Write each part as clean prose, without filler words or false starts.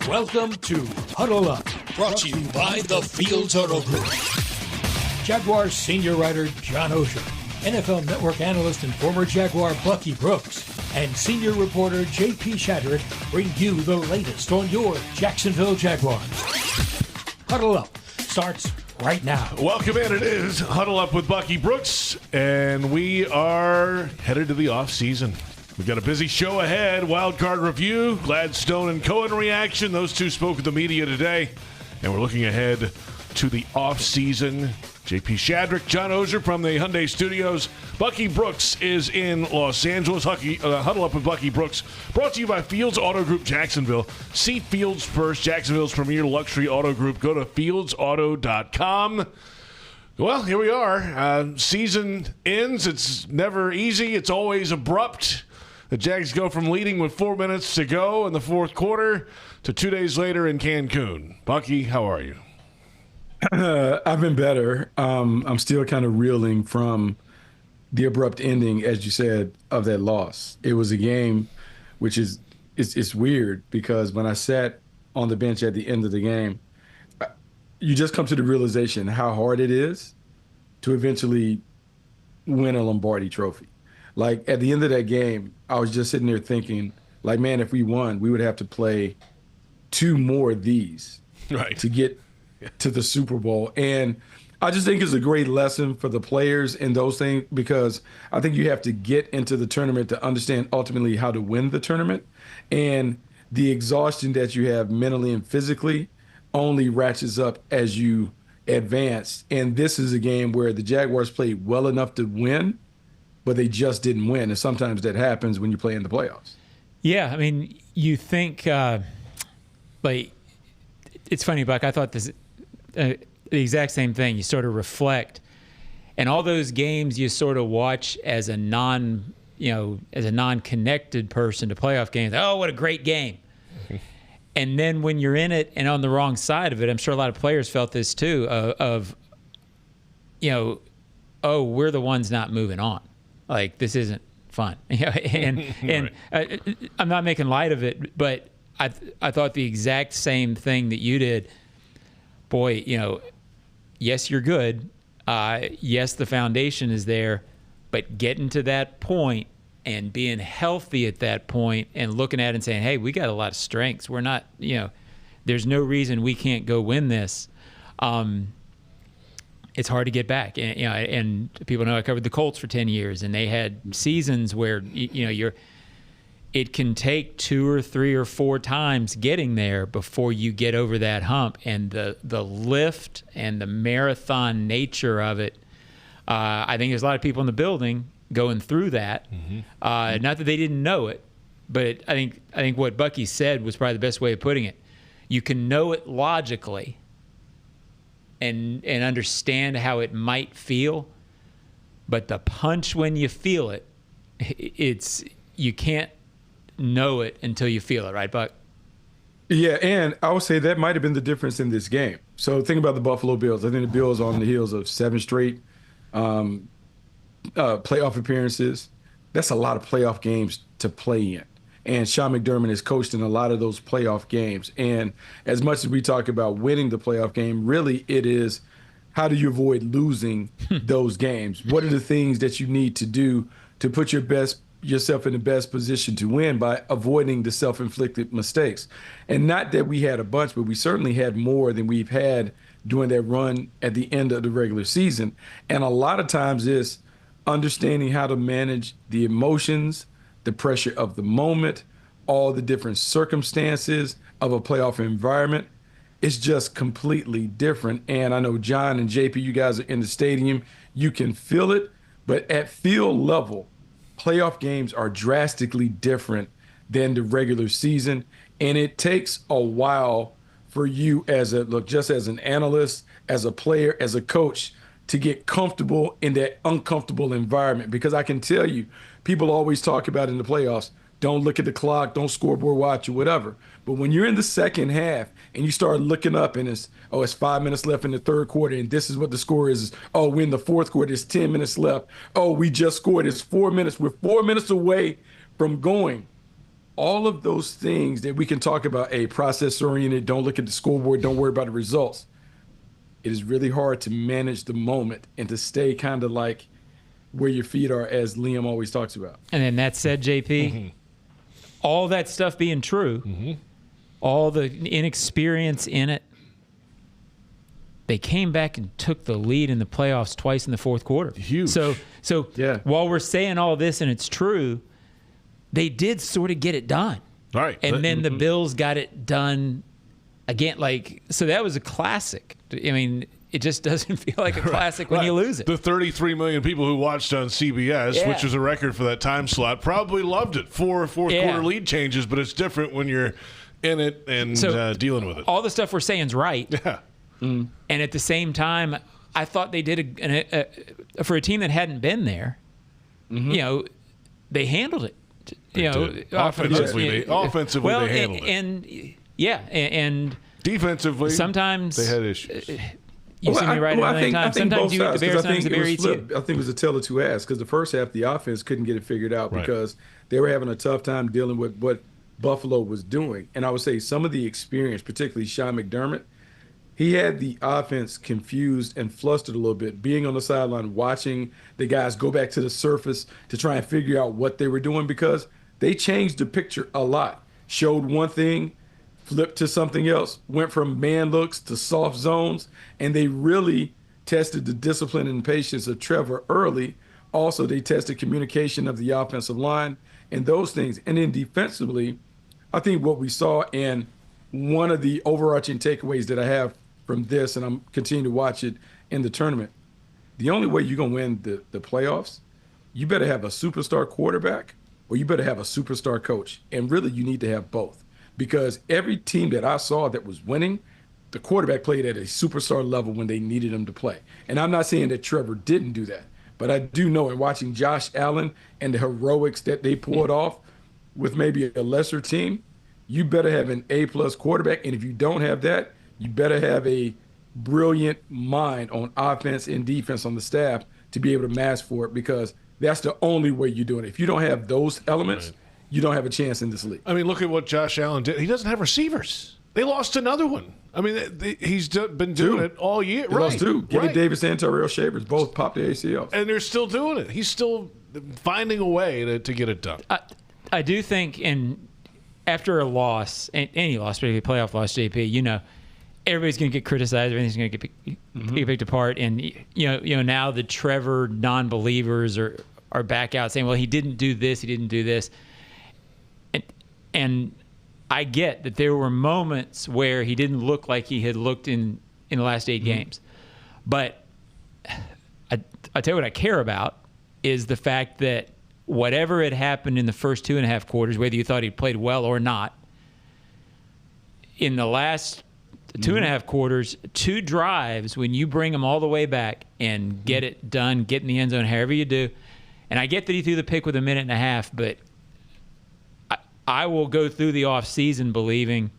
Welcome to Huddle Up, brought to you by the Fields Auto Group. Jaguars senior writer John Oehser, NFL Network Analyst and former Jaguar Bucky Brooks, and senior reporter J.P. Shadrick bring you the latest on your Jacksonville Jaguars. Huddle Up starts right now. Welcome in. It is Huddle Up with Bucky Brooks, and we are headed to the offseason. We've got a busy show ahead. Wildcard review, Gladstone and Cohen reaction. Those two spoke with the media today, and we're looking ahead to the offseason. J.P. Shadrick, John Oehser from the Hyundai Studios. Bucky Brooks is in Los Angeles. Huddle Up with Bucky Brooks, brought to you by Fields Auto Group Jacksonville. See Fields first, Jacksonville's premier luxury auto group. Go to fieldsauto.com. Well, here we are. Season ends. It's never easy. It's always abrupt. The Jags go from leading with 4 minutes to go in the fourth quarter to 2 days later in Cancun. Bucky, how are you? I've been better. I'm still kind of reeling from the abrupt ending, as you said, of that loss. It was a game which is it's weird because when I sat on the bench at the end of the game, you just come to the realization how hard it is to eventually win a Lombardi trophy. Like, at the end of that game, I was just sitting there thinking, like, man, if we won, we would have to play two more of these to get to the Super Bowl. And I just think it's a great lesson for the players and those things, because I think you have to get into the tournament to understand ultimately how to win the tournament. And the exhaustion that you have mentally and physically only ratchets up as you advance. And this is a game where the Jaguars played well enough to win, but they just didn't win. And sometimes that happens when you play in the playoffs. Yeah, I mean, you think, like, it's funny, Buck, I thought this the exact same thing. You sort of reflect, and all those games you sort of watch as a non-connected person to playoff games. Oh, what a great game. And then when you're in it and on the wrong side of it, I'm sure a lot of players felt this too, oh, we're the ones not moving on. Like, this isn't fun. And I'm not making light of it, but I thought the exact same thing that you did. Boy, yes, you're good. Yes, the foundation is there, but getting to that point and being healthy at that point and looking at it and saying, hey, we got a lot of strengths. We're not, there's no reason we can't go win this. It's hard to get back. And people know I covered the Colts for 10 years, and they had seasons where, it can take 2 or 3 or 4 times getting there before you get over that hump. And the lift and the marathon nature of it, I think there's a lot of people in the building going through that. Mm-hmm. Not that they didn't know it, but I think what Bucky said was probably the best way of putting it. You can know it logically and understand how it might feel, but the punch when you feel it, you can't know it until you feel it, right, Buck? Yeah, and I would say that might have been the difference in this game. So think about the Buffalo Bills. I think the Bills are on the heels of 7 straight playoff appearances. That's a lot of playoff games to play in. And Sean McDermott has coached in a lot of those playoff games. And as much as we talk about winning the playoff game, really it is, how do you avoid losing those games? What are the things that you need to do to put yourself in the best position to win by avoiding the self-inflicted mistakes? And not that we had a bunch, but we certainly had more than we've had during that run at the end of the regular season. And a lot of times it's understanding how to manage the emotions, the pressure of the moment, all the different circumstances of a playoff environment. It's just completely different. And I know John and J.P., you guys are in the stadium. You can feel it. But at field level, playoff games are drastically different than the regular season. And it takes a while for you just as an analyst, as a player, as a coach, to get comfortable in that uncomfortable environment. Because I can tell you, people always talk about in the playoffs, don't look at the clock, don't scoreboard watch or whatever. But when you're in the second half and you start looking up and it's 5 minutes left in the third quarter and this is what the score is. Oh, we're in the fourth quarter, it's 10 minutes left. Oh, we just scored, it's 4 minutes. We're 4 minutes away from going all of those things that we can talk about, a process-oriented, don't look at the scoreboard, don't worry about the results. It is really hard to manage the moment and to stay kind of like where your feet are, as Liam always talks about. And then that said, JP, all that stuff being true, all the inexperience in it, they came back and took the lead in the playoffs twice in the fourth quarter. Huge. So while we're saying all this and it's true, they did sort of get it done. Right. And then the Bills got it done again. So that was a classic. I mean, it just doesn't feel like a classic when you lose it. The 33 million people who watched on CBS, which was a record for that time slot, probably loved it. Fourth quarter lead changes, but it's different when you're in it and dealing with it. All the stuff we're saying is right. Yeah. And at the same time, I thought they did for a team that hadn't been there. They handled it. Offensively, they handled it. And defensively, sometimes they had issues. You've seen me right a million times. Sometimes you get the Bears, sometimes the Bears eat you. I think it was a tale of two halves, because the first half, the offense couldn't get it figured out because they were having a tough time dealing with what Buffalo was doing. And I would say some of the experience, particularly Sean McDermott, he had the offense confused and flustered a little bit, being on the sideline, watching the guys go back to the surface to try and figure out what they were doing, because they changed the picture a lot. Showed one thing, flipped to something else, went from man looks to soft zones, and they really tested the discipline and patience of Trevor early. Also, they tested communication of the offensive line and those things. And then defensively, I think what we saw, and one of the overarching takeaways that I have from this, and I'm continuing to watch it in the tournament, the only way you're going to win the playoffs, you better have a superstar quarterback or you better have a superstar coach. And really, you need to have both. Because every team that I saw that was winning, the quarterback played at a superstar level when they needed him to play. And I'm not saying that Trevor didn't do that, but I do know, in watching Josh Allen and the heroics that they pulled off with maybe a lesser team, you better have an A-plus quarterback. And if you don't have that, you better have a brilliant mind on offense and defense on the staff to be able to match for it, because that's the only way you're doing it. If you don't have those elements, you don't have a chance in this league. I mean, look at what Josh Allen did. He doesn't have receivers. They lost another one. I mean, he's been doing it all year. They lost two. Kenny Davis and Terrell Shavers both popped the ACLs. And they're still doing it. He's still finding a way to get it done. I do think, and after a loss, any loss, particularly playoff loss, JP, everybody's going to get criticized. Everything's going to get picked apart. And, now the Trevor non-believers are back out saying, well, he didn't do this, he didn't do this. And I get that there were moments where he didn't look like he had looked in the last 8 games. But I tell you what I care about is the fact that whatever had happened in the first 2.5 quarters, whether you thought he played well or not, in the last 2.5 quarters, 2 drives, when you bring them all the way back and get it done, get in the end zone, however you do. And I get that he threw the pick with 1.5 minutes, but I will go through the offseason believing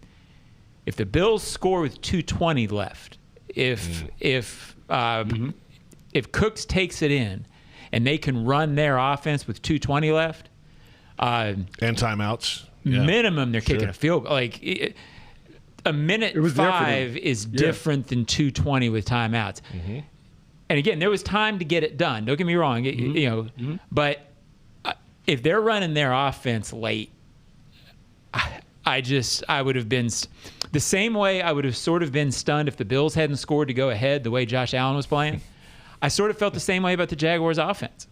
if the Bills score with 2:20 left, if Cooks takes it in and they can run their offense with 2:20 left, and timeouts, minimum they're kicking a field goal. A minute 5 is different than 2:20 with timeouts. And again, there was time to get it done. Don't get me wrong, but if they're running their offense late, I would have been the same way I would have sort of been stunned if the Bills hadn't scored to go ahead the way Josh Allen was playing. I sort of felt the same way about the Jaguars offense.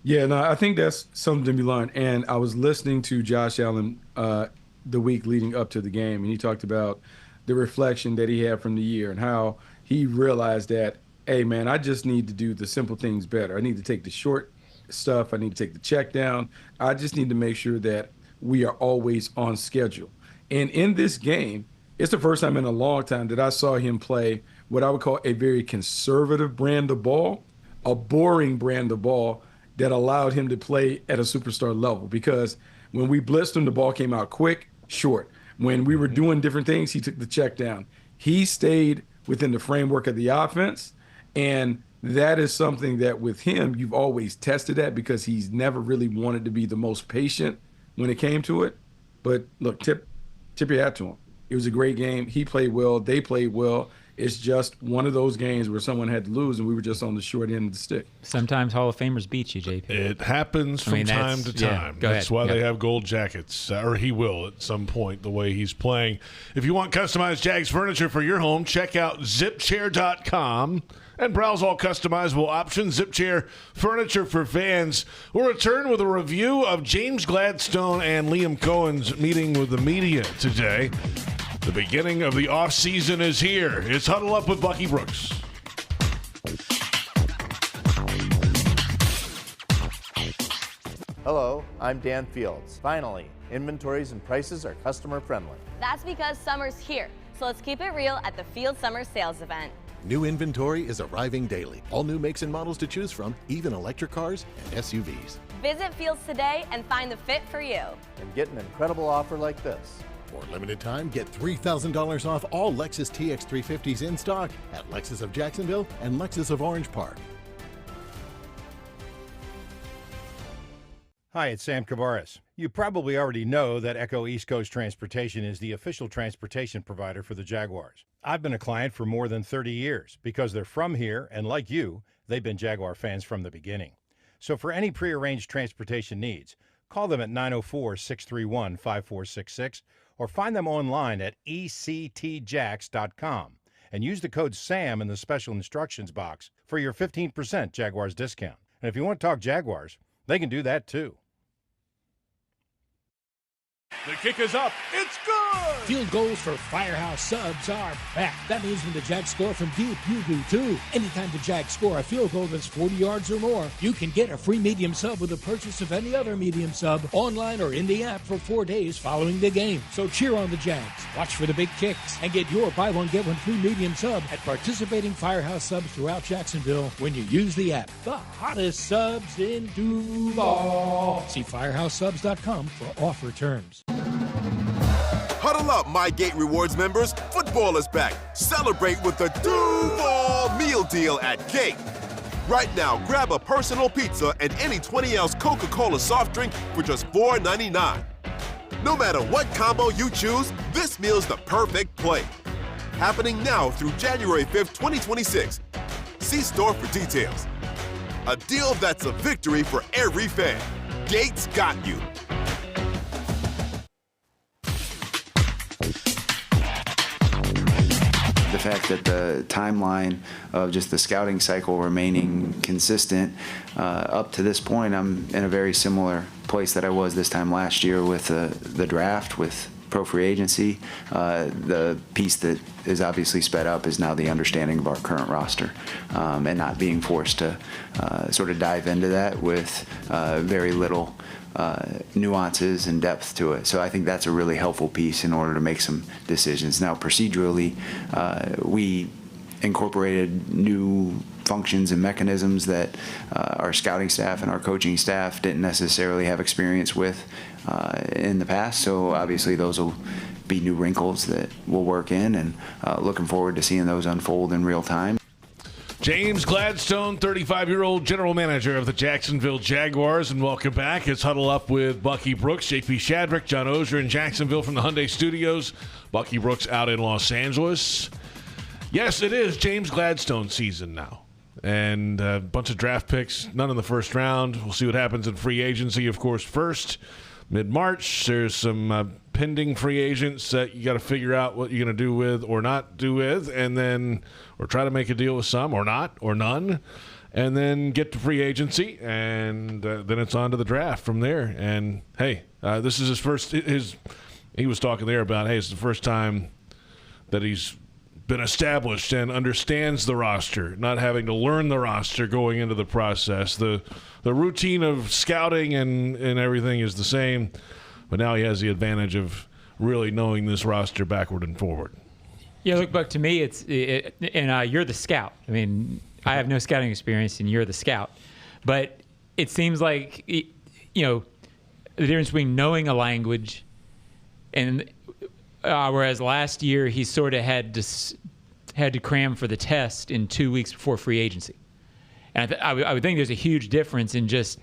Yeah, no, I think that's something to be learned. And I was listening to Josh Allen the week leading up to the game, and he talked about the reflection that he had from the year and how he realized that, hey, man, I just need to do the simple things better. I need to take the short stuff. I need to take the check down. I just need to make sure that we are always on schedule. And in this game, it's the first time in a long time that I saw him play what I would call a very conservative brand of ball, a boring brand of ball that allowed him to play at a superstar level. Because when we blitzed him, the ball came out quick, short. When we were doing different things, he took the check down. He stayed within the framework of the offense. And that is something that with him, you've always tested at, because he's never really wanted to be the most patient when it came to it. But look, tip your hat to him. It was a great game. He played well. They played well. It's just one of those games where someone had to lose, and we were just on the short end of the stick. Sometimes Hall of Famers beat you, JP. It happens from time to time. Yeah, that's why they have gold jackets, or he will at some point, the way he's playing. If you want customized Jags furniture for your home, check out zipchair.com and browse all customizable options. ZipChair Furniture for Fans. We'll return with a review of James Gladstone and Liam Cohen's meeting with the media today. The beginning of the offseason is here. It's Huddle Up with Bucky Brooks. Hello, I'm Dan Fields. Finally, inventories and prices are customer friendly. That's because summer's here, so let's keep it real at the Field Summer Sales Event. New inventory is arriving daily. All new makes and models to choose from, even electric cars and SUVs. Visit Fields today and find the fit for you. And get an incredible offer like this. For a limited time, get $3,000 off all Lexus TX350s in stock at Lexus of Jacksonville and Lexus of Orange Park. Hi, it's Sam Kavaris. You probably already know that Echo East Coast Transportation is the official transportation provider for the Jaguars. I've been a client for more than 30 years because they're from here, and like you, they've been Jaguar fans from the beginning. So for any prearranged transportation needs, call them at 904-631-5466 or find them online at ectjax.com and use the code SAM in the special instructions box for your 15% Jaguars discount. And if you want to talk Jaguars, they can do that too. The kick is up. It's good! Field goals for Firehouse Subs are back. That means when the Jags score from deep, you do too. Anytime the Jags score a field goal that's 40 yards or more, you can get a free medium sub with the purchase of any other medium sub online or in the app for 4 days following the game. So cheer on the Jags, watch for the big kicks, and get your buy one, get one free medium sub at participating Firehouse Subs throughout Jacksonville when you use the app. The hottest subs in Duval. See firehousesubs.com for offer terms. Huddle up, My Gate Rewards members. Football is back. Celebrate with the Duval Meal Deal at Gate. Right now, grab a personal pizza and any 20-ounce Coca-Cola soft drink for just $4.99. No matter what combo you choose, this meal's the perfect play. Happening now through January 5th, 2026. See store for details. A deal that's a victory for every fan. Gates got you. The fact that the timeline of just the scouting cycle remaining consistent up to this point, I'm in a very similar place that I was this time last year with the draft, with pro free agency. The piece that is obviously sped up is now the understanding of our current roster and not being forced to sort of dive into that with very little nuances and depth to it. So I think that's a really helpful piece in order to make some decisions. Now, procedurally, we incorporated new functions and mechanisms that our scouting staff and our coaching staff didn't necessarily have experience with in the past. So obviously those will be new wrinkles that we'll work in, and looking forward to seeing those unfold in real time. James Gladstone, 35-year-old general manager of the Jacksonville Jaguars, and welcome back. It's Huddle Up with Bucky Brooks, J.P. Shadrick, John Oehser in Jacksonville from the Hyundai Studios. Bucky Brooks out in Los Angeles. Yes, it is James Gladstone season now. And a bunch of draft picks, none in the first round. We'll see what happens in free agency, of course, first. Mid-March, there's some pending free agents that you got to figure out what you're going to do with or not do with, and then or try to make a deal with some or not or none, and then get to free agency, and then it's on to the draft from there. And, hey, this is his first – he was talking there about, hey, it's the first time that he's been established and understands the roster, not having to learn the roster going into the process. The routine of scouting and everything is the same, but now he has the advantage of really knowing this roster backward and forward. Yeah, look, Buck, to me, you're the scout. I mean, I have no scouting experience, and you're the scout. But it seems like, the difference between knowing a language and whereas last year he sort of had to cram for the test in 2 weeks before free agency. And I would think there's a huge difference in just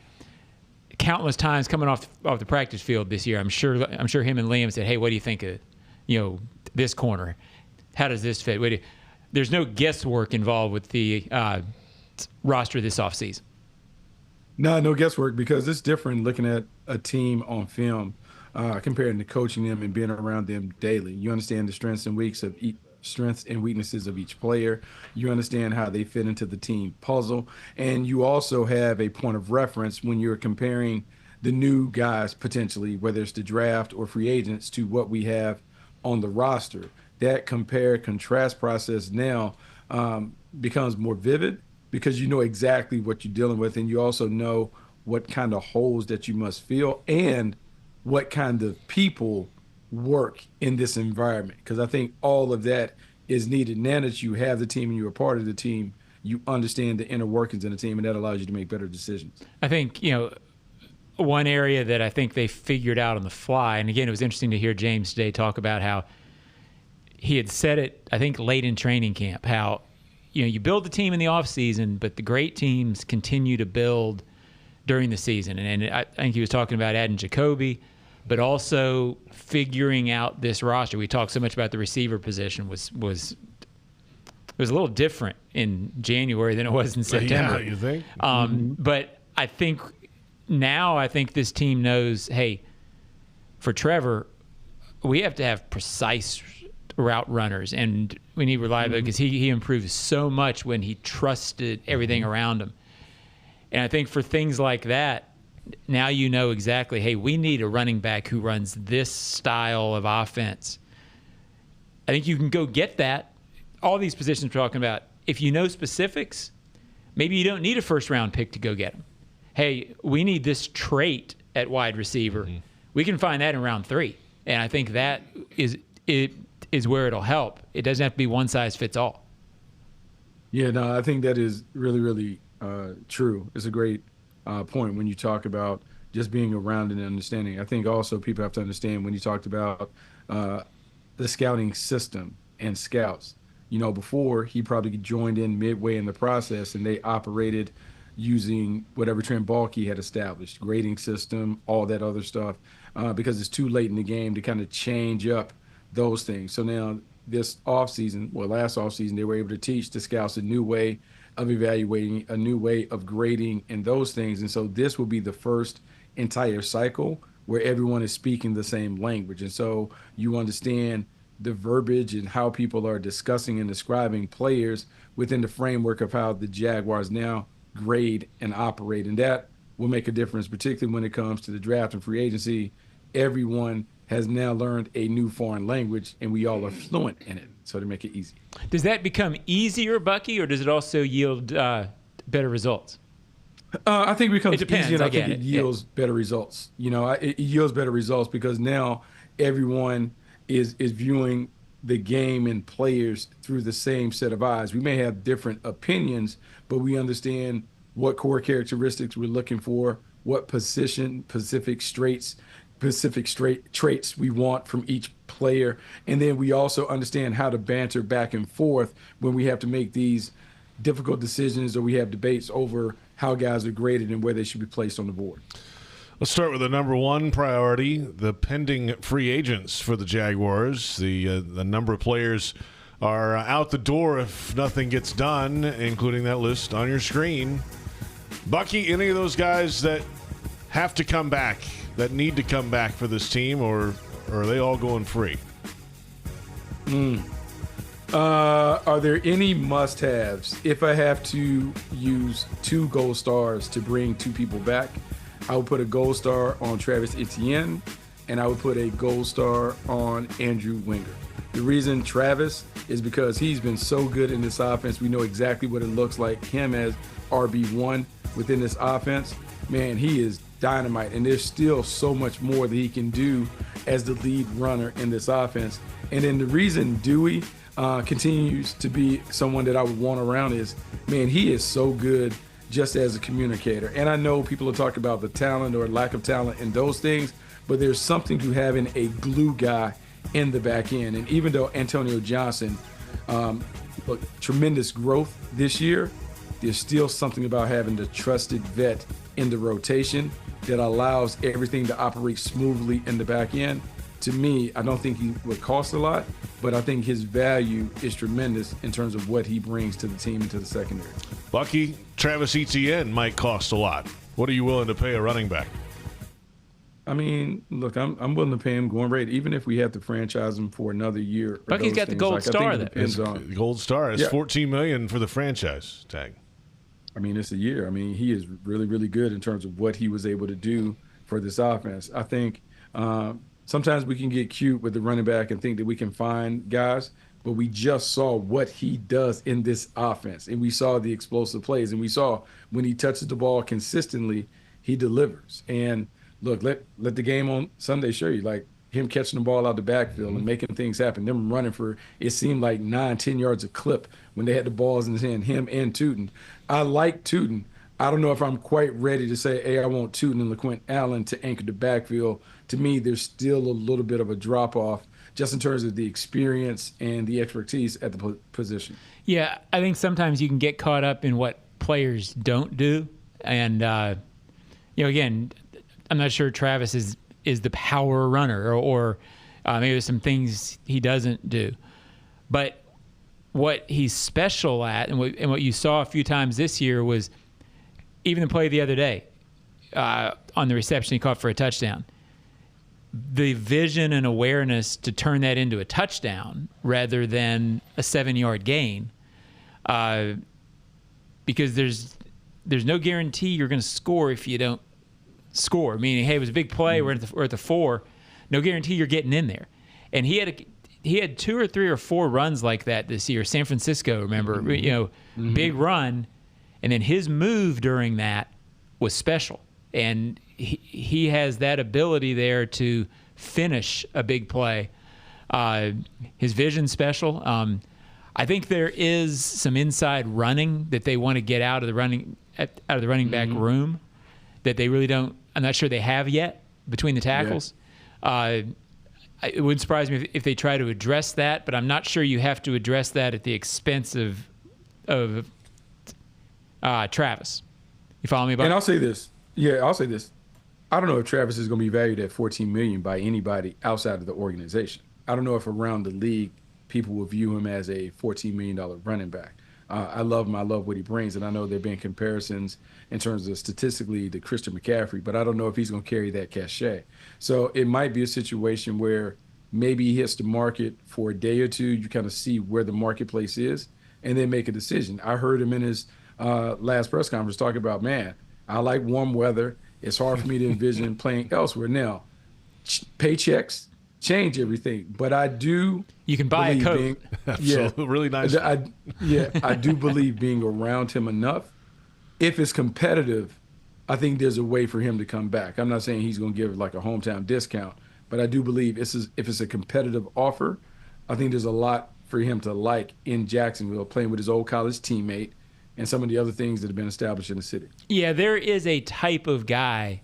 countless times coming off the practice field this year. I'm sure him and Liam said, "Hey, what do you think of this corner? How does this fit?" There's no guesswork involved with the roster this offseason. No guesswork, because it's different looking at a team on film compared to coaching them and being around them daily. You understand the strengths and weaknesses of each player. You understand how they fit into the team puzzle. And you also have a point of reference when you're comparing the new guys potentially, whether it's the draft or free agents, to what we have on the roster. That compare-contrast process now becomes more vivid, because you know exactly what you're dealing with, and you also know what kind of holes that you must fill and what kind of people work in this environment. Because I think all of that is needed. Now that you have the team and you're a part of the team, you understand the inner workings in the team, and that allows you to make better decisions. I think, one area that I think they figured out on the fly, and again, it was interesting to hear James today talk about how he had said it, I think, late in training camp, how you build the team in the offseason, but the great teams continue to build during the season. And I think he was talking about adding Jacoby, but also figuring out this roster. We talked so much about the receiver position was a little different in January than it was in September. Yeah, you think? But I think this team knows, hey, for Trevor, we have to have precise route runners, and we need reliability, because he improves so much when he trusted everything around him. And I think for things like that, now you know exactly, hey, we need a running back who runs this style of offense. I think you can go get that. All these positions we're talking about, if you know specifics, maybe you don't need a first-round pick to go get them. Hey, we need this trait at wide receiver. We can find that in round 3. And I think that is where it'll help. It doesn't have to be one size fits all. Yeah, no, I think that is really, really true. It's a great point when you talk about just being around and understanding. I think also people have to understand when you talked about the scouting system and scouts. Before, he probably joined in midway in the process, and they operated using whatever Trent Baalke had established, grading system, all that other stuff, because it's too late in the game to kind of change up those things. So now last offseason, they were able to teach the scouts a new way of evaluating, a new way of grading, and those things. And so this will be the first entire cycle where everyone is speaking the same language. And so you understand the verbiage and how people are discussing and describing players within the framework of how the Jaguars now grade and operate. And that will make a difference, particularly when it comes to the draft and free agency. Everyone has now learned a new foreign language, and we all are fluent in it, so to make it easy. Does that become easier, Bucky, or does it also yield better results? I think it becomes depends, easier, and I think it yields better results. It yields better results because now everyone is viewing the game and players through the same set of eyes. We may have different opinions, but we understand what core characteristics we're looking for, what specific traits we want from each player. And then we also understand how to banter back and forth when we have to make these difficult decisions or we have debates over how guys are graded and where they should be placed on the board. Let's start with the number one priority, the pending free agents for the Jaguars. The number of players are out the door if nothing gets done, including that list on your screen. Bucky, any of those guys that have to come back, that need to come back for this team, or are they all going free? Are there any must-haves? If I have to use 2 gold stars to bring 2 people back, I would put a gold star on Travis Etienne, and I would put a gold star on Andrew Winger. The reason Travis is because he's been so good in this offense. We know exactly what it looks like, him as RB1 within this offense. Man, he is dynamite, and there's still so much more that he can do as the lead runner in this offense. And then the reason Dewey continues to be someone that I would want around is, man, he is so good just as a communicator. And I know people will talk about the talent or lack of talent and those things, but there's something to having a glue guy in the back end. And even though Antonio Johnson, tremendous growth this year, there's still something about having the trusted vet in the rotation that allows everything to operate smoothly in the back end. To me, I don't think he would cost a lot, but I think his value is tremendous in terms of what he brings to the team and to the secondary. Bucky, Travis Etienne might cost a lot. What are you willing to pay a running back? I mean, look, I'm willing to pay him going rate, even if we have to franchise him for another year. Bucky's got the gold star. The gold star is $14 million for the franchise tag. I mean, it's a year. I mean, he is really, really good in terms of what he was able to do for this offense. I think sometimes we can get cute with the running back and think that we can find guys, but we just saw what he does in this offense, and we saw the explosive plays, and we saw when he touches the ball consistently, he delivers. And look, let the game on Sunday show you, like him catching the ball out the backfield and making things happen, them running for, it seemed like 9-10 yards a clip when they had the balls in his hand, him and Tootin. I like Tootin. I don't know if I'm quite ready to say, hey, I want Tootin and LaQuint Allen to anchor the backfield. To me, there's still a little bit of a drop-off just in terms of the experience and the expertise at the position. Yeah, I think sometimes you can get caught up in what players don't do. And, again, I'm not sure Travis is the power runner or maybe there's some things he doesn't do. But what he's special at and what you saw a few times this year was even the play the other day on the reception he caught for a touchdown. The vision and awareness to turn that into a touchdown rather than a 7-yard gain, because there's no guarantee you're going to score if you don't score. Meaning, hey, it was a big play. We're at the 4. No guarantee you're getting in there. And he had 2 or 3 or 4 runs like that this year. San Francisco, remember, big run, and then his move during that was special. And he has that ability there to finish a big play. His vision's special. I think there is some inside running that they want to get out of the running back room that they really don't. I'm not sure they have yet between the tackles. Yeah. It wouldn't surprise me if they try to address that, but I'm not sure you have to address that at the expense of Travis. You follow me, Buck? And I'll say this. Yeah, I'll say this. I don't know if Travis is going to be valued at $14 million by anybody outside of the organization. I don't know if around the league people will view him as a $14 million running back. I love him. I love what he brings, and I know there have been comparisons in terms of statistically to Christian McCaffrey, but I don't know if he's going to carry that cachet. So it might be a situation where maybe he hits the market for a day or two. You kind of see where the marketplace is, and then make a decision. I heard him in his last press conference talking about, man, I like warm weather. It's hard for me to envision playing elsewhere. Now, paychecks change everything, but I do. You can buy a coat. Absolutely, really nice. I do believe being around him enough. If it's competitive, I think there's a way for him to come back. I'm not saying he's going to give like a hometown discount, but I do believe if it's a competitive offer, I think there's a lot for him to like in Jacksonville, playing with his old college teammate and some of the other things that have been established in the city. Yeah, there is a type of guy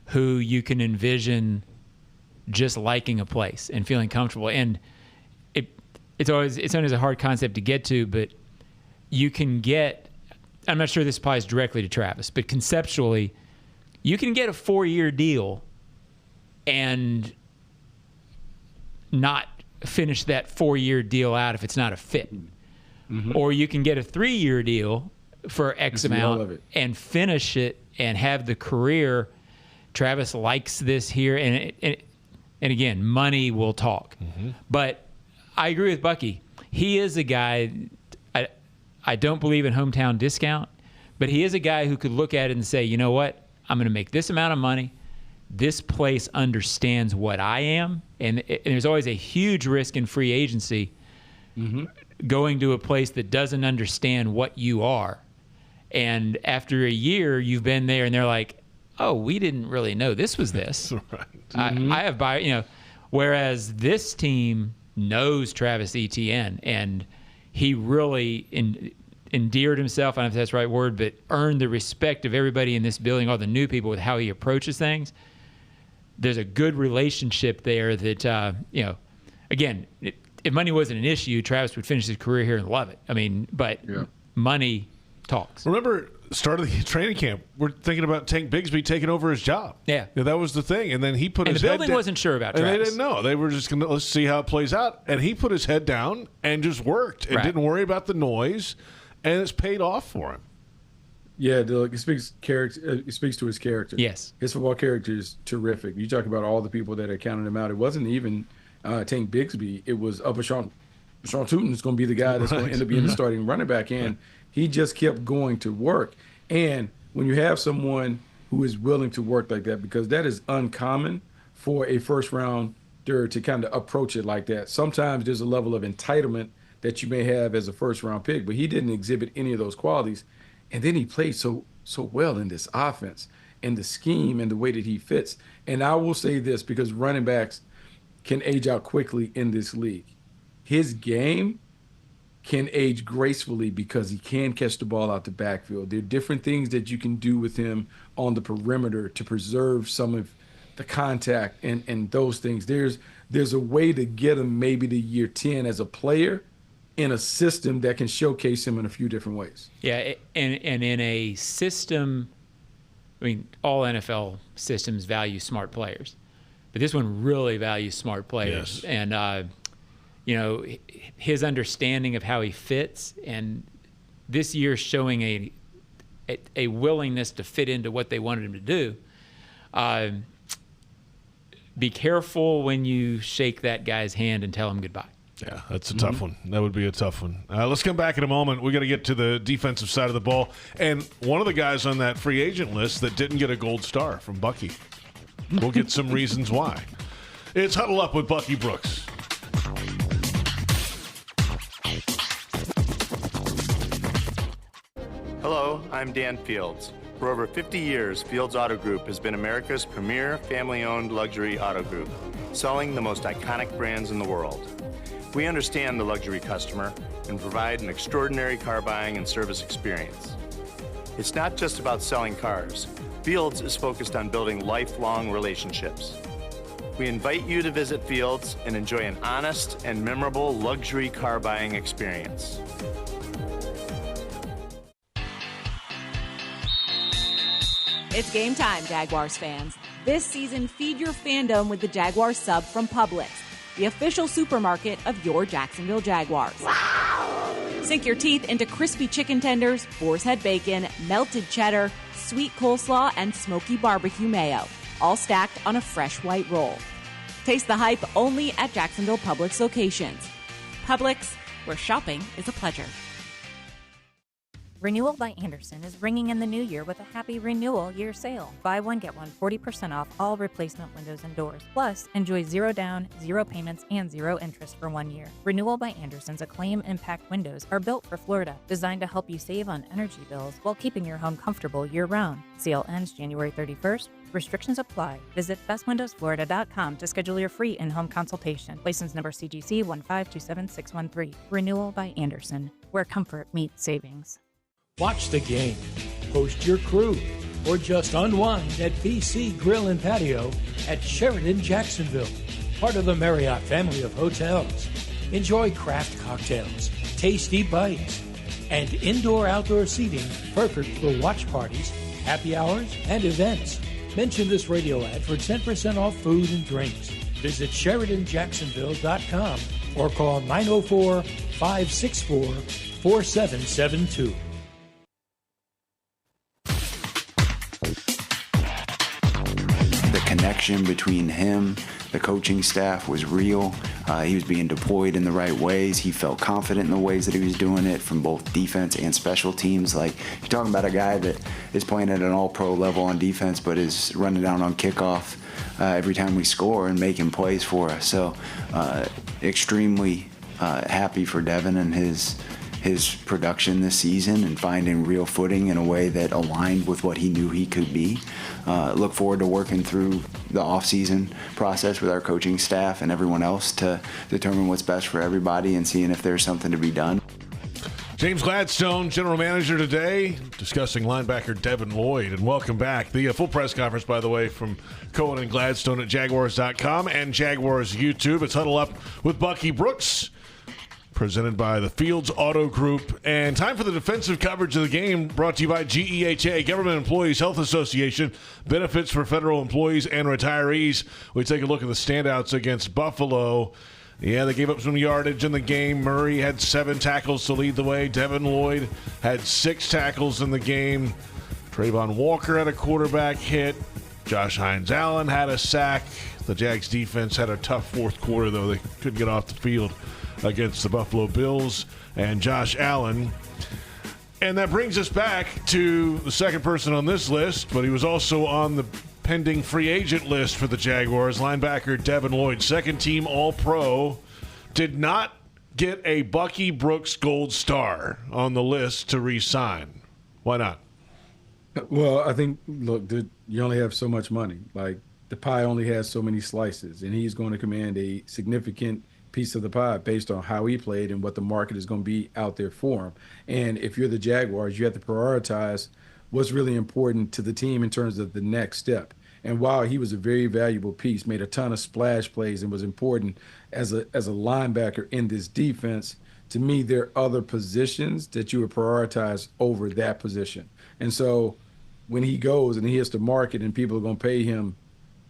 who you can envision just liking a place and feeling comfortable. And it's always a hard concept to get to, but you can get, I'm not sure this applies directly to Travis, but conceptually, you can get a 4-year deal and not finish that 4-year deal out if it's not a fit. Mm-hmm. Or you can get a 3-year deal for X amount and finish it and have the career. Travis likes this here, and again, money will talk. Mm-hmm. But I agree with Bucky. He is a guy, I don't believe in hometown discount, but he is a guy who could look at it and say, you know what, I'm going to make this amount of money. This place understands what I am. And there's always a huge risk in free agency going to a place that doesn't understand what you are. And after a year, you've been there, and they're like, oh, we didn't really know this was this. Right. I have whereas this team knows Travis Etienne, and he really endeared himself, I don't know if that's the right word, but earned the respect of everybody in this building, all the new people, with how he approaches things. There's a good relationship there that, again, if money wasn't an issue, Travis would finish his career here and love it. I mean, but money talks. Remember, start of the training camp, we're thinking about Tank Bigsby taking over his job. Yeah. That was the thing. And then he put his head down. And the building wasn't sure about Travis. And they didn't know. They were just going to, let's see how it plays out. And he put his head down and just worked and didn't worry about the noise. And it's paid off for him. Yeah, it speaks to his character. Yes. His football character is terrific. You talk about all the people that had counted him out. It wasn't even Tank Bigsby. It was Sean Tootin is going to be the guy that's going to end up being the starting running back. And he just kept going to work. And when you have someone who is willing to work like that, because that is uncommon for a first-rounder to kind of approach it like that. Sometimes there's a level of entitlement that you may have as a first-round pick, but he didn't exhibit any of those qualities. And then he played so well in this offense and the scheme and the way that he fits. And I will say this, because running backs can age out quickly in this league. His game can age gracefully because he can catch the ball out the backfield. There are different things that you can do with him on the perimeter to preserve some of the contact and those things. There's a way to get him maybe to year 10 as a player in a system that can showcase him in a few different ways. Yeah, and in a system, I mean, all NFL systems value smart players, but this one really values smart players. Yes. And, his understanding of how he fits, and this year showing a willingness to fit into what they wanted him to do. Be careful when you shake that guy's hand and tell him goodbye. Yeah, that's a tough one. That would be a tough one. Let's come back in a moment. We're going to get to the defensive side of the ball. And one of the guys on that free agent list that didn't get a gold star from Bucky. We'll get some reasons why. It's Huddle Up with Bucky Brooks. Hello, I'm Dan Fields. For over 50 years, Fields Auto Group has been America's premier family-owned luxury auto group, selling the most iconic brands in the world. We understand the luxury customer and provide an extraordinary car buying and service experience. It's not just about selling cars. Fields is focused on building lifelong relationships. We invite you to visit Fields and enjoy an honest and memorable luxury car buying experience. It's game time, Jaguars fans. This season, feed your fandom with the Jaguars sub from Publix, the official supermarket of your Jacksonville Jaguars. Wow. Sink your teeth into crispy chicken tenders, boar's head bacon, melted cheddar, sweet coleslaw, and smoky barbecue mayo, all stacked on a fresh white roll. Taste the hype only at Jacksonville Publix locations. Publix, where shopping is a pleasure. Renewal by Andersen is ringing in the new year with a happy renewal year sale. Buy one, get one, 40% off all replacement windows and doors. Plus, enjoy 0 down, 0 payments, and 0 interest for 1 year. Renewal by Andersen's Acclaim Impact windows are built for Florida, designed to help you save on energy bills while keeping your home comfortable year-round. Sale ends January 31st. Restrictions apply. Visit bestwindowsflorida.com to schedule your free in-home consultation. License number CGC 1527613. Renewal by Andersen, where comfort meets savings. Watch the game, host your crew, or just unwind at BC Grill and Patio at Sheridan Jacksonville, part of the Marriott family of hotels. Enjoy craft cocktails, tasty bites, and indoor-outdoor seating perfect for watch parties, happy hours, and events. Mention this radio ad for 10% off food and drinks. Visit SheridanJacksonville.com or call 904-564-4772. Connection between him, the coaching staff was real. He was being deployed in the right ways. He felt confident in the ways that he was doing it from both defense and special teams. Like, you're talking about a guy that is playing at an all-pro level on defense but is running down on kickoff every time we score and making plays for us. So extremely happy for Devin and his production this season and finding real footing in a way that aligned with what he knew he could be. Look forward to working through the offseason process with our coaching staff and everyone else to determine what's best for everybody and seeing if there's something to be done. James Gladstone, general manager today, discussing linebacker Devin Lloyd. And welcome back. The full press conference, by the way, from Cohen and Gladstone at Jaguars.com and Jaguars YouTube. It's Huddle Up with Bucky Brooks. presented by the Fields Auto Group. And time for the defensive coverage of the game, brought to you by GEHA, Government Employees Health Association. Benefits for federal employees and retirees. We take a look at the standouts against Buffalo. Yeah, they gave up some yardage in the game. Murray had 7 tackles to lead the way. Devin Lloyd had 6 tackles in the game. Trayvon Walker had a quarterback hit. Josh Hines-Allen had a sack. The Jags defense had a tough fourth quarter, though. They couldn't get off the field against the Buffalo Bills and Josh Allen. And that brings us back to the second person on this list, but he was also on the pending free agent list for the Jaguars, linebacker Devin Lloyd, second team All-Pro, did not get a Bucky Brooks Gold Star on the list to re-sign. Why not? Well, I think, look, dude, you only have so much money. Like, the pie only has so many slices, and he's going to command a significant piece of the pie based on how he played and what the market is going to be out there for him. And if you're the Jaguars, you have to prioritize what's really important to the team in terms of the next step. And while he was a very valuable piece, made a ton of splash plays and was important as a linebacker in this defense, to me, there are other positions that you would prioritize over that position. And so when he goes and he hits the market and people are going to pay him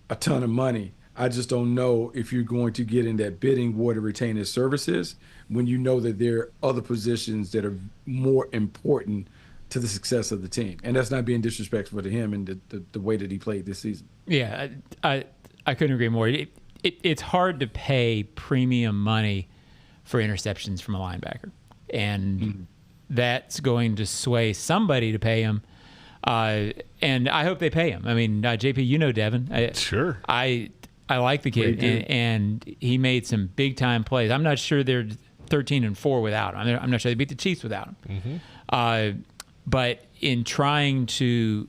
a ton of money, I just don't know if you're going to get in that bidding war to retain his services when you know that there are other positions that are more important to the success of the team. And that's not being disrespectful to him and the way that he played this season. Yeah, I couldn't agree more. It's hard to pay premium money for interceptions from a linebacker. And that's going to sway somebody to pay him. And I hope they pay him. I mean, JP, you know Devin. Sure. I like the kid, and he made some big-time plays. I'm not sure they're 13-4 without him. I'm not sure they beat the Chiefs without him. But in trying to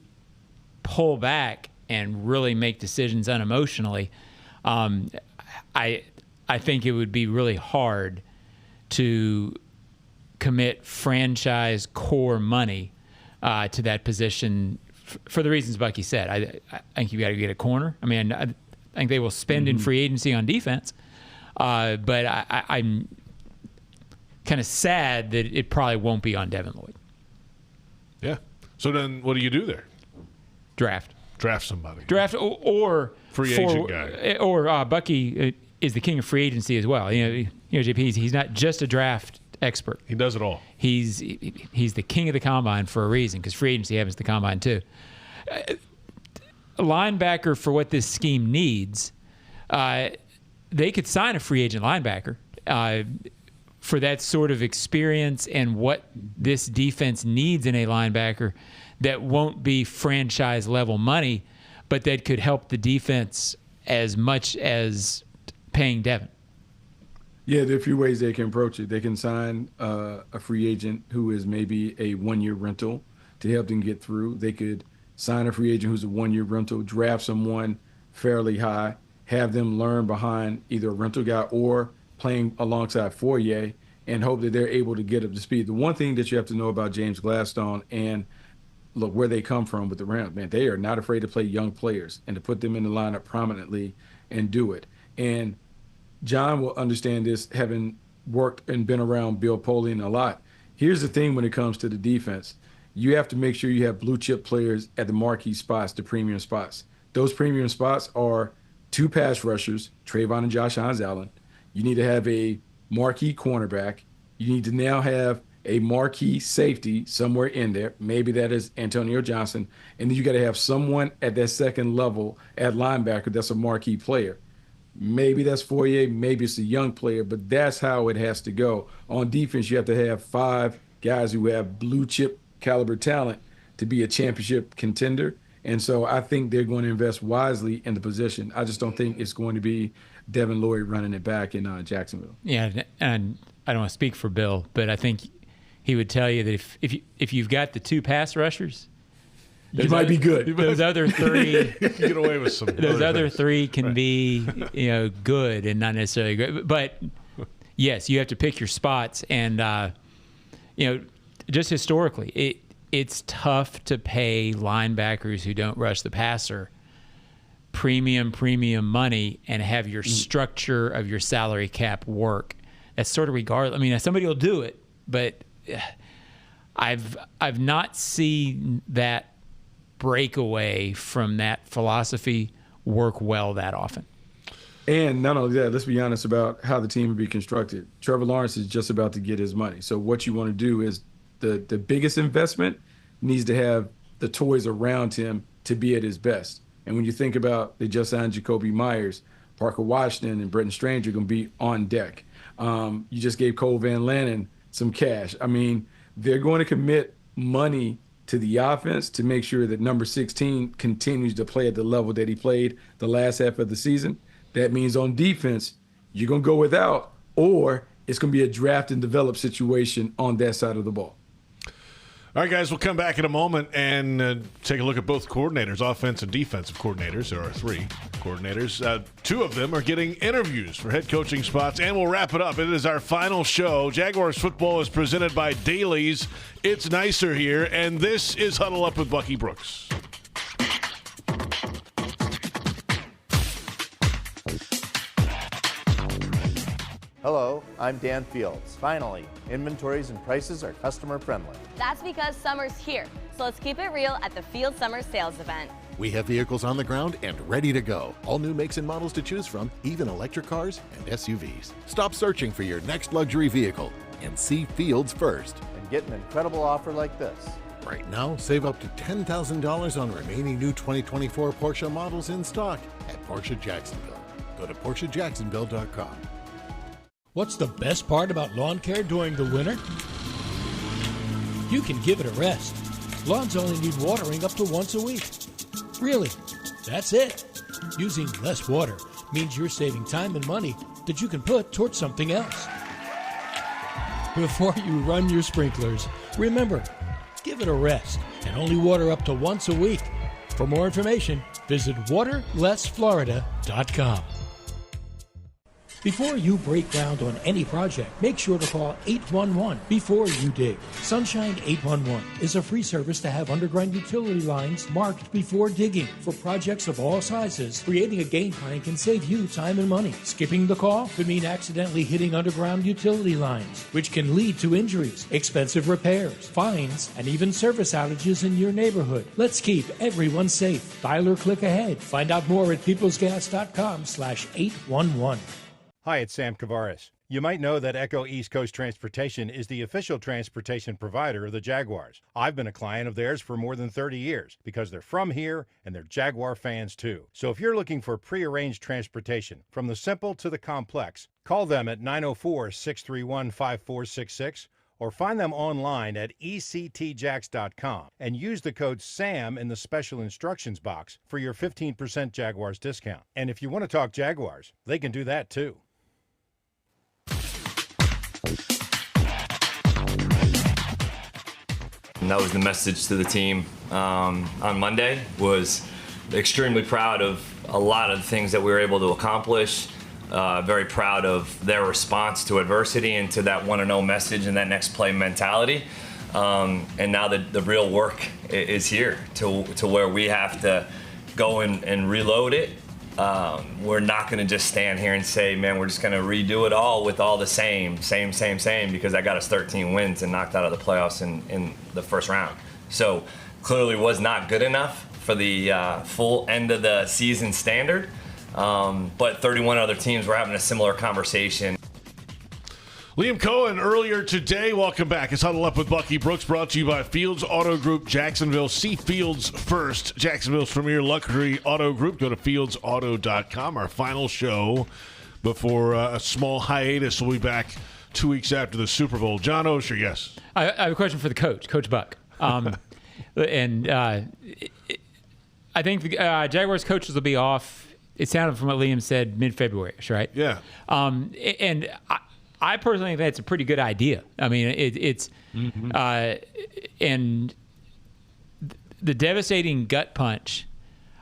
pull back and really make decisions unemotionally, I think it would be really hard to commit franchise core money to that position for the reasons Bucky said. I think you got to get a corner. I mean, I think they will spend in free agency on defense, but I'm kind of sad that it probably won't be on Devin Lloyd. Yeah. So then what do you do there? Draft somebody. Draft or free agent guy. Or Bucky is the king of free agency as well. You know, JP, he's not just a draft expert. He does it all. He's the king of the combine for a reason, because free agency happens to the combine too. A linebacker, for what this scheme needs, they could sign a free agent linebacker for that sort of experience and what this defense needs in a linebacker that won't be franchise level money, but that could help the defense as much as paying Devin. Yeah, there are a few ways they can approach it. They can sign a free agent who is maybe a 1-year rental to help them get through. They could sign a free agent who's a 1-year rental, draft someone fairly high, have them learn behind either a rental guy or playing alongside Fourier, and hope that they're able to get up to speed. The one thing that you have to know about James Gladstone and look where they come from with the Rams, man, they are not afraid to play young players and to put them in the lineup prominently and do it. And John will understand this, having worked and been around Bill Polian a lot. Here's the thing when it comes to the defense. You have to make sure you have blue chip players at the marquee spots, the premium spots. Those premium spots are 2 pass rushers, Trayvon and Josh Hines-Allen. You need to have a marquee cornerback. You need to now have a marquee safety somewhere in there. Maybe that is Antonio Johnson. And then you got to have someone at that second level at linebacker that's a marquee player. Maybe that's Fourier, maybe it's a young player, but that's how it has to go. On defense, you have to have 5 guys who have blue chip caliber talent to be a championship contender. And so I think they're going to invest wisely in the position. I just don't think it's going to be Devin Lloyd running it back in Jacksonville. Yeah, and I don't want to speak for Bill, but I think he would tell you that if you've got the 2 pass rushers, you might be good. Those other 3, you can get away with some. Those other 3 can be, good and not necessarily great. But yes, you have to pick your spots, and just historically, it's tough to pay linebackers who don't rush the passer premium money and have your structure of your salary cap work. that's sort of regardless. I mean, somebody will do it, but I've not seen that breakaway from that philosophy work well that often. And not only that, let's be honest about how the team would be constructed. Trevor Lawrence is just about to get his money. So what you want to do is the biggest investment needs to have the toys around him to be at his best. And when you think about they just signed Jacoby Myers, Parker Washington, and Brenton Stranger going to be on deck. You just gave Cole Van Lannon some cash. I mean, they're going to commit money to the offense to make sure that number 16 continues to play at the level that he played the last half of the season. That means on defense, you're going to go without, or it's going to be a draft and develop situation on that side of the ball. All right, guys, we'll come back in a moment and take a look at both coordinators, offense and defensive coordinators. There are 3 coordinators. 2 of them are getting interviews for head coaching spots, and we'll wrap it up. It is our final show. Jaguars football is presented by Dailies. It's nicer here, and this is Huddle Up with Bucky Brooks. Hello, I'm Dan Fields. Finally, inventories and prices are customer friendly. That's because summer's here, so let's keep it real at the Field Summer Sales Event. We have vehicles on the ground and ready to go. All new makes and models to choose from, even electric cars and SUVs. Stop searching for your next luxury vehicle and see Fields first. And get an incredible offer like this. Right now, save up to $10,000 on remaining new 2024 Porsche models in stock at Porsche Jacksonville. Go to PorscheJacksonville.com. What's the best part about lawn care during the winter? You can give it a rest. Lawns only need watering up to once a week. Really, that's it. Using less water means you're saving time and money that you can put towards something else. Before you run your sprinklers, remember, give it a rest and only water up to once a week. For more information, visit waterlessflorida.com. Before you break ground on any project, make sure to call 811 before you dig. Sunshine 811 is a free service to have underground utility lines marked before digging. For projects of all sizes, creating a game plan can save you time and money. Skipping the call could mean accidentally hitting underground utility lines, which can lead to injuries, expensive repairs, fines, and even service outages in your neighborhood. Let's keep everyone safe. Dial or click ahead. Find out more at peoplesgas.com/811. Hi, it's Sam Kavaris. You might know that Echo East Coast Transportation is the official transportation provider of the Jaguars. I've been a client of theirs for more than 30 years because they're from here and they're Jaguar fans too. So if you're looking for prearranged transportation, from the simple to the complex, call them at 904-631-5466 or find them online at ectjax.com and use the code SAM in the special instructions box for your 15% Jaguars discount. And if you want to talk Jaguars, they can do that too. And that was the message to the team on Monday, was extremely proud of a lot of the things that we were able to accomplish. Very proud of their response to adversity and to that 1-0 message and that next play mentality. And now the real work is here to where we have to go and reload it. We're not going to just stand here and say, man, we're just going to redo it all with all the same, because I got us 13 wins and knocked out of the playoffs in the first round. So clearly was not good enough for the full end of the season standard. But 31 other teams were having a similar conversation. Liam Cohen earlier today. Welcome back. It's Huddle Up with Bucky Brooks, brought to you by Fields Auto Group Jacksonville. See Fields first. Jacksonville's premier luxury auto group. Go to fieldsauto.com. Our final show before a small hiatus. We'll be back 2 weeks after the Super Bowl. John Oehser, yes. I have a question for the coach, Coach Buck. I think the Jaguars coaches will be off. It sounded from what Liam said mid-February, right? Yeah. And I personally think that's a pretty good idea. I mean, it's and the devastating gut punch.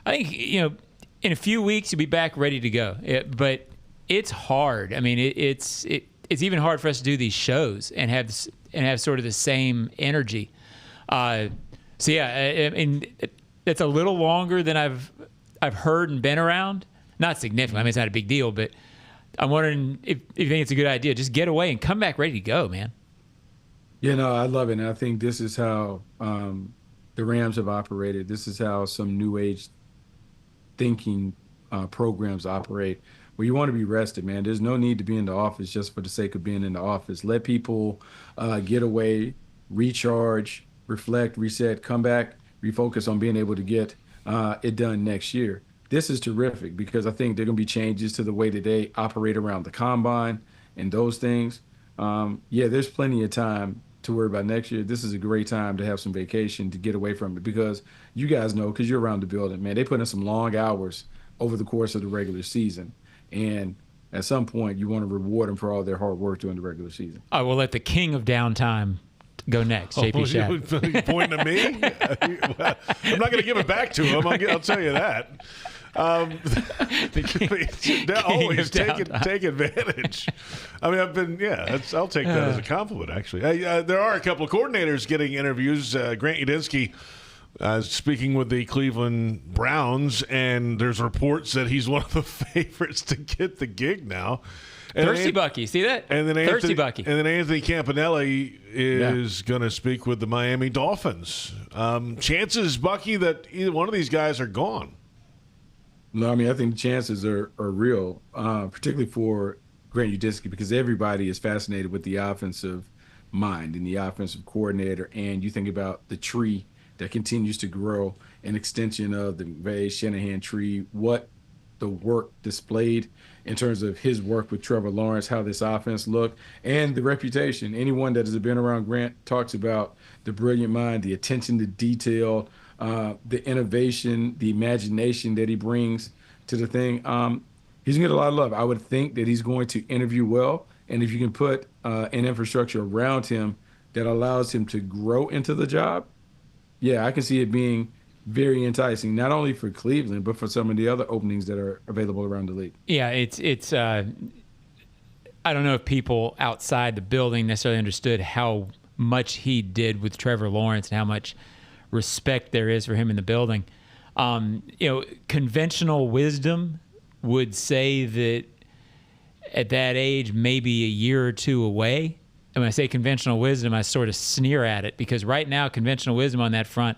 I think in a few weeks you'll be back ready to go. But it's hard. I mean, it's even hard for us to do these shows and have sort of the same energy. I mean, it's a little longer than I've heard and been around. Not significant. I mean, it's not a big deal, but I'm wondering if you think it's a good idea. Just get away and come back ready to go, man. Yeah, no, I love it. And I think this is how the Rams have operated. This is how some new age thinking programs operate, where you want to be rested, man. There's no need to be in the office just for the sake of being in the office. Let people get away, recharge, reflect, reset, come back, refocus on being able to get it done next year. This is terrific because I think there are going to be changes to the way that they operate around the combine and those things. Yeah, there's plenty of time to worry about next year. This is a great time to have some vacation, to get away from it, because you guys know, because you're around the building, man, they put in some long hours over the course of the regular season. And at some point, you want to reward them for all their hard work during the regular season. I will let the king of downtime go next, J.P. Shad. You pointing at me? I'm not going to give it back to him. I'll tell you that. Always take advantage. I mean, I'll take that as a compliment, actually. There are a couple of coordinators getting interviews. Grant Udinski speaking with the Cleveland Browns, and there's reports that he's one of the favorites to get the gig now. And Thirsty Bucky, see that? And then Thirsty Bucky. And then Anthony Campanelli is going to speak with the Miami Dolphins. Chances, Bucky, that either one of these guys are gone. No, I mean, I think the chances are real, particularly for Grant Udinski, because everybody is fascinated with the offensive mind and the offensive coordinator. And you think about the tree that continues to grow, an extension of the McVay-Shanahan tree, what the work displayed in terms of his work with Trevor Lawrence, how this offense looked, and the reputation. Anyone that has been around Grant talks about the brilliant mind, the attention to detail, the innovation, the imagination that he brings to the thing. He's going to get a lot of love. I would think that he's going to interview well, and if you can put an infrastructure around him that allows him to grow into the job, yeah, I can see it being very enticing, not only for Cleveland, but for some of the other openings that are available around the league. Yeah, it's I don't know if people outside the building necessarily understood how much he did with Trevor Lawrence and how much respect there is for him in the building. Conventional wisdom would say that at that age, maybe a year or two away. And when I say conventional wisdom, I sort of sneer at it, because right now, conventional wisdom on that front,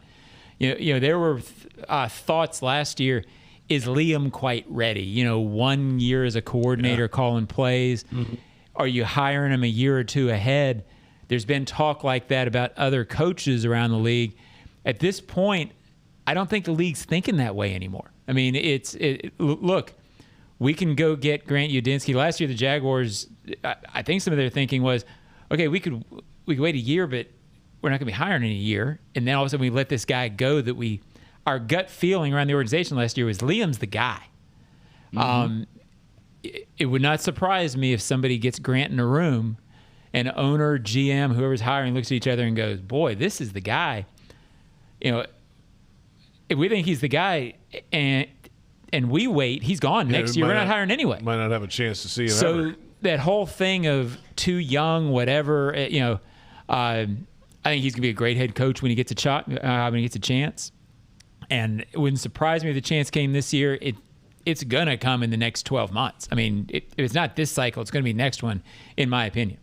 there were thoughts last year, is Liam quite ready? 1 year as a coordinator calling plays. Mm-hmm. Are you hiring him a year or two ahead? There's been talk like that about other coaches around the league. At this point, I don't think the league's thinking that way anymore. I mean, look, we can go get Grant Udinski. Last year, the Jaguars, I think some of their thinking was, okay, we could wait a year, but we're not going to be hiring in a year. And then all of a sudden we let this guy go that our gut feeling around the organization last year was Liam's the guy. Mm-hmm. It would not surprise me if somebody gets Grant in a room and owner, GM, whoever's hiring looks at each other and goes, boy, this is the guy. If we think he's the guy and we wait, he's gone next year. We're not hiring anyway. Might not have a chance to see him ever. That whole thing of too young, whatever, I think he's going to be a great head coach when he gets a chance. And it wouldn't surprise me if the chance came this year. It's going to come in the next 12 months. I mean, if it's not this cycle, it's going to be next one, in my opinion.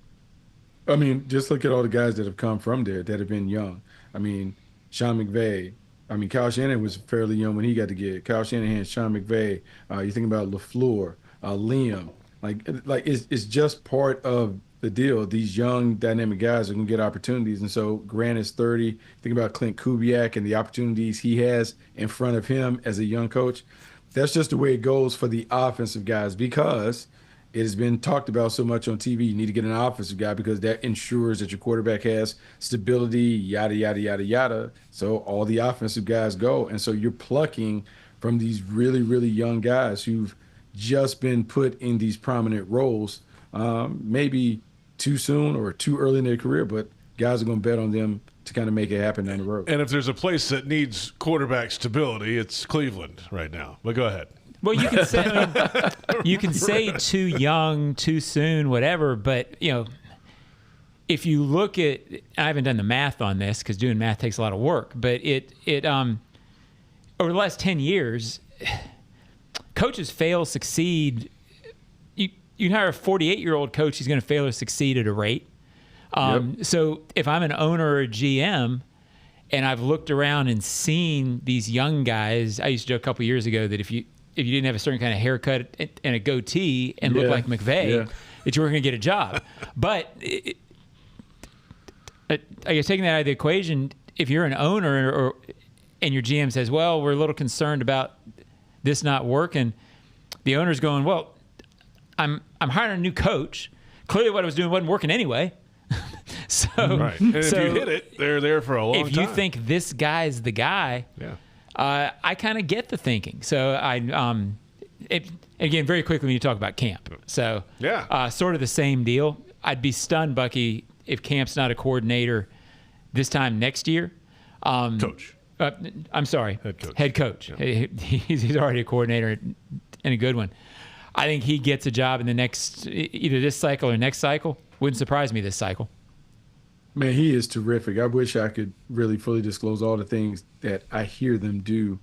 I mean, just look at all the guys that have come from there that have been young. I mean, Sean McVay. I mean, Kyle Shanahan was fairly young when he got the gig. Kyle Shanahan, Sean McVay. You think about LaFleur, Liam. Like it's just part of the deal. These young, dynamic guys are going to get opportunities. And so Grant is 30. Think about Clint Kubiak and the opportunities he has in front of him as a young coach. That's just the way it goes for the offensive guys, because it has been talked about so much on TV. You need to get an offensive guy because that ensures that your quarterback has stability, yada, yada, yada, yada. So all the offensive guys go. And so you're plucking from these really, really young guys who've just been put in these prominent roles, maybe too soon or too early in their career, but guys are going to bet on them to kind of make it happen down the road. And if there's a place that needs quarterback stability, it's Cleveland right now. But go ahead. Well, you can say too young, too soon, whatever. But if you look at, I haven't done the math on this because doing math takes a lot of work. But over the last 10 years, coaches fail, succeed. You you can hire a 48-year-old coach. He's going to fail or succeed at a rate. So if I'm an owner or a GM, and I've looked around and seen these young guys, I used to do a couple years ago that if you didn't have a certain kind of haircut and a goatee and look like McVay, that you weren't going to get a job. But I guess taking that out of the equation, if you're an owner and your GM says, well, we're a little concerned about this not working, the owner's going, well, I'm hiring a new coach. Clearly what I was doing wasn't working anyway. So, right. And if you hit it, they're there for a long time. If you think this guy's the guy, I kind of get the thinking. So again, very quickly when you talk about camp. So sort of the same deal. I'd be stunned, Bucky, if Camp's not a coordinator this time next year. Coach. I'm sorry. Head coach. Yeah. He's already a coordinator and a good one. I think he gets a job in the next, either this cycle or next cycle. Wouldn't surprise me this cycle. Man, he is terrific. I wish I could really fully disclose all the things that I hear them do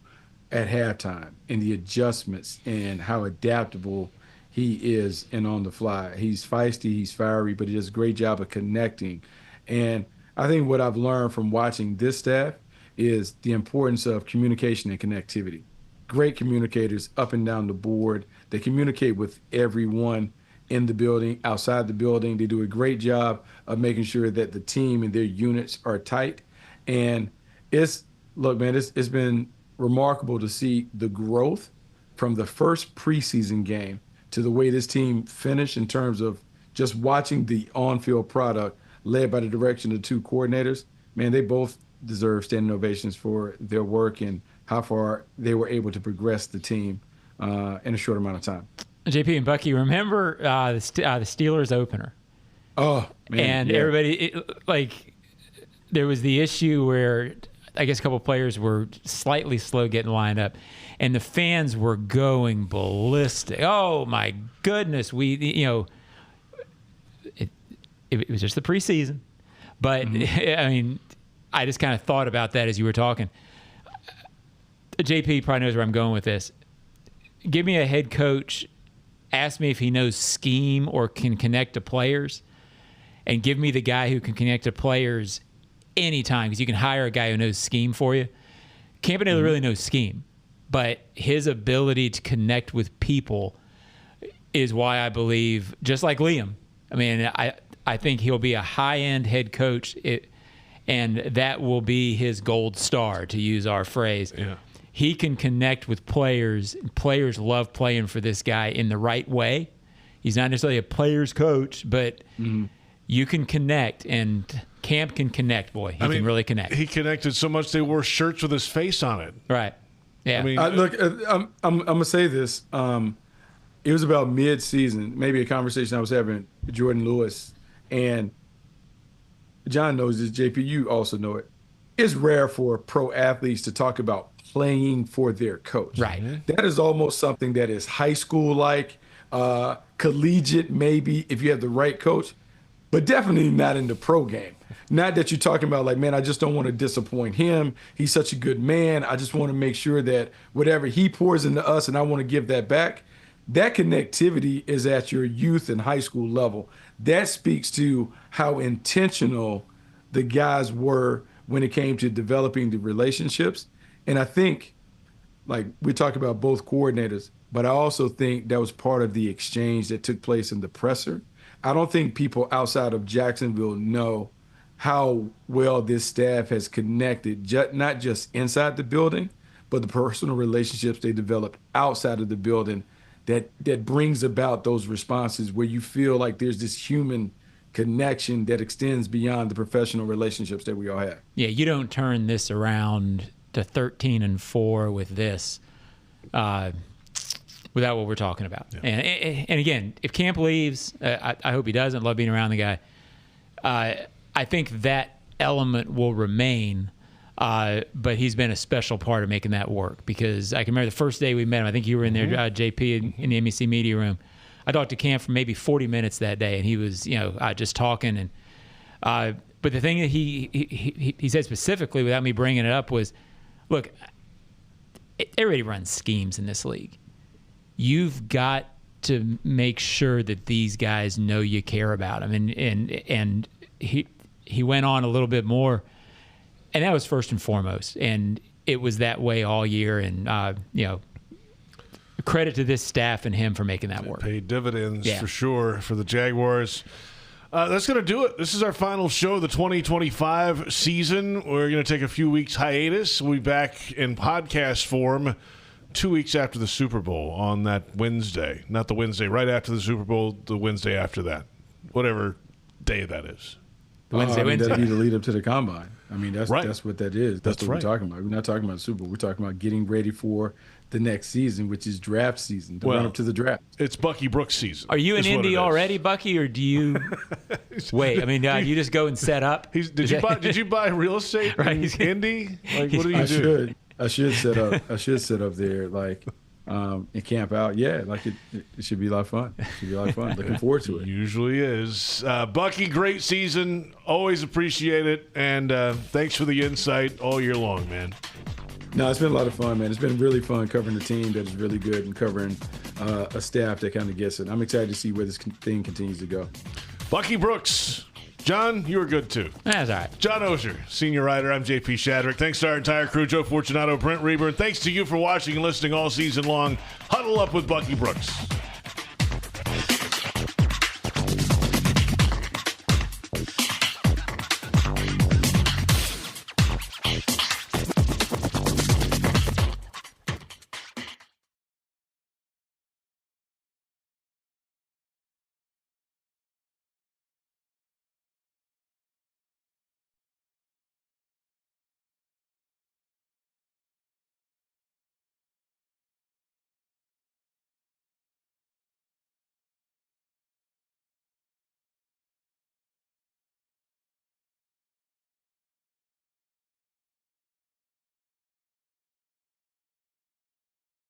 at halftime and the adjustments and how adaptable he is and on the fly. He's feisty, he's fiery, but he does a great job of connecting. And I think what I've learned from watching this staff is the importance of communication and connectivity. Great communicators up and down the board. They communicate with everyone in the building, outside the building. They do a great job of making sure that the team and their units are tight. And it's been remarkable to see the growth from the first preseason game to the way this team finished in terms of just watching the on-field product led by the direction of the two coordinators. Man, they both deserve standing ovations for their work and how far they were able to progress the team in a short amount of time. JP and Bucky, remember the Steelers opener? Oh, man. And everybody, there was the issue where I guess a couple of players were slightly slow getting lined up, and the fans were going ballistic. Oh, my goodness. It was just the preseason. But, I mean, I just kind of thought about that as you were talking. JP probably knows where I'm going with this. Give me a head coach. Ask me if he knows scheme or can connect to players, and give me the guy who can connect to players anytime, because you can hire a guy who knows scheme for you. Campanella really knows scheme, but his ability to connect with people is why I believe, just like Liam, I mean, I think he'll be a high-end head coach, and that will be his gold star, to use our phrase. Yeah. He can connect with players. Players love playing for this guy in the right way. He's not necessarily a player's coach, but you can connect, and Camp can connect, boy. He can really connect. He connected so much they wore shirts with his face on it. Right. Yeah. I mean, look, I'm going to say this. It was about mid-season, maybe a conversation I was having with Jordan Lewis, and John knows this, JP, you also know it. It's rare for pro athletes to talk about playing for their coach. Right. That is almost something that is high school-like, collegiate maybe if you have the right coach, but definitely not in the pro game. Not that you're talking about like, man, I just don't want to disappoint him. He's such a good man. I just want to make sure that whatever he pours into us and I want to give that back. That connectivity is at your youth and high school level. That speaks to how intentional the guys were when it came to developing the relationships. And I think, like, we talk about both coordinators, but I also think that was part of the exchange that took place in the presser. I don't think people outside of Jacksonville know how well this staff has connected, not just inside the building, but the personal relationships they developed outside of the building that brings about those responses where you feel like there's this human connection that extends beyond the professional relationships that we all have. Yeah, you don't turn this around to 13-4 with this without what we're talking about. Yeah. And again, if Camp leaves, I hope he doesn't. Love being around the guy. I think that element will remain, but he's been a special part of making that work, because I can remember the first day we met him. I think you were in there, JP, in the MEC media room. I talked to Camp for maybe 40 minutes that day, and he was, just talking. And but the thing that he said specifically, without me bringing it up, was, look, everybody runs schemes in this league. You've got to make sure that these guys know you care about them. And he went on a little bit more, and that was first and foremost. And it was that way all year. And credit to this staff and him for making that work. Paid dividends for sure for the Jaguars. That's going to do it. This is our final show of the 2025 season. We're going to take a few weeks hiatus. We'll be back in podcast form 2 weeks after the Super Bowl on that Wednesday. Not the Wednesday right after the Super Bowl, the Wednesday after that. Whatever day that is. Wednesday. That'd be the lead up to the Combine. I mean, that's what that is. That's what we're talking about. We're not talking about the Super Bowl. We're talking about getting ready for the next season, which is draft season, run up to the draft. It's Bucky Brooks season. Are you in Indy already, Bucky, or do you wait? I mean, you just go and set up? Did you buy real estate in Indy? Like, what do you do? I should set up. I should set up there, and camp out. Yeah, it should be a lot of fun. It should be a lot of fun. Looking forward to it. Usually is. Bucky, great season. Always appreciate it, and thanks for the insight all year long, man. No, it's been a lot of fun, man. It's been really fun covering a team that is really good and covering a staff that kind of gets it. I'm excited to see where this thing continues to go. Bucky Brooks. John, you were good too. That's all right. John Oehser, senior writer. I'm J.P. Shadrick. Thanks to our entire crew, Joe Fortunato, Brent Reber. And thanks to you for watching and listening all season long. Huddle Up with Bucky Brooks.